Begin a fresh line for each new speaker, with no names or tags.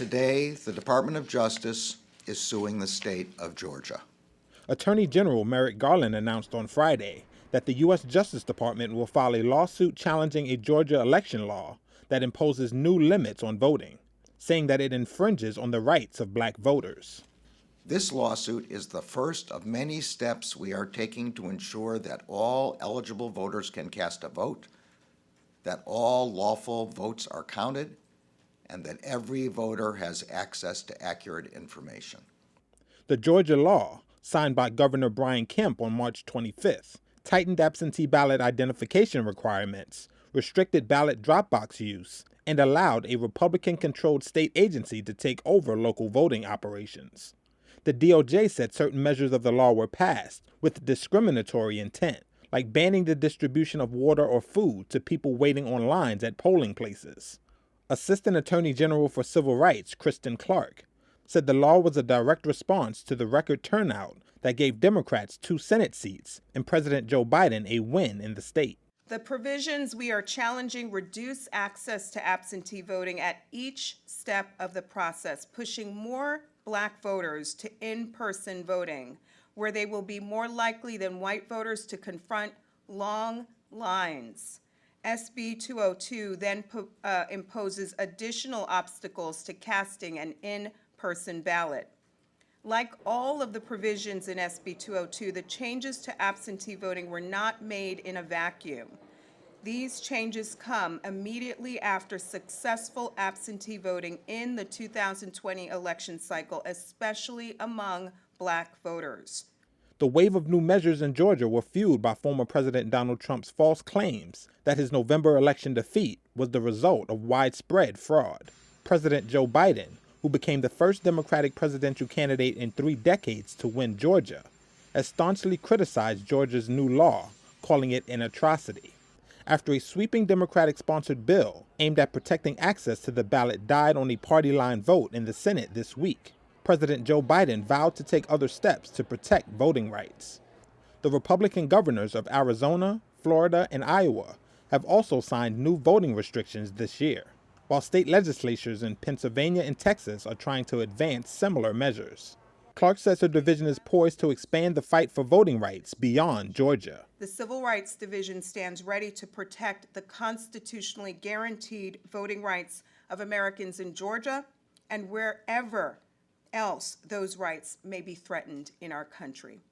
Today, the Department of Justice is suing the state of Georgia.
Attorney General Merrick Garland announced on Friday that the U.S. Justice Department will file a lawsuit challenging a Georgia election law that imposes new limits on voting, saying that it infringes on the rights of black voters.
This lawsuit is the first of many steps we are taking to ensure that all eligible voters can cast a vote, that all lawful votes are counted, and that every voter has access to accurate information.
The Georgia law, signed by Governor Brian Kemp on March 25th, tightened absentee ballot identification requirements, restricted ballot drop box use, and allowed a Republican-controlled state agency to take over local voting operations. The DOJ said certain measures of the law were passed with discriminatory intent, like banning the distribution of water or food to people waiting on lines at polling places. Assistant Attorney General for Civil Rights, Kristen Clark, said the law was a direct response to the record turnout that gave Democrats 2 Senate seats and President Joe Biden a win in the state.
The provisions we are challenging reduce access to absentee voting at each step of the process, pushing more black voters to in-person voting, where they will be more likely than white voters to confront long lines. SB 202 then imposes additional obstacles to casting an in-person ballot. Like all of the provisions in SB 202, the changes to absentee voting were not made in a vacuum. These changes come immediately after successful absentee voting in the 2020 election cycle, especially among black voters.
The wave of new measures in Georgia were fueled by former President Donald Trump's false claims that his November election defeat was the result of widespread fraud. President Joe Biden, who became the first Democratic presidential candidate in 3 decades to win Georgia, has staunchly criticized Georgia's new law, calling it an atrocity. After a sweeping Democratic-sponsored bill aimed at protecting access to the ballot died on a party-line vote in the Senate this week, President Joe Biden vowed to take other steps to protect voting rights. The Republican governors of Arizona, Florida, and Iowa have also signed new voting restrictions this year, while state legislatures in Pennsylvania and Texas are trying to advance similar measures. Clark says her division is poised to expand the fight for voting rights beyond Georgia.
The Civil Rights Division stands ready to protect the constitutionally guaranteed voting rights of Americans in Georgia and wherever else those rights may be threatened in our country.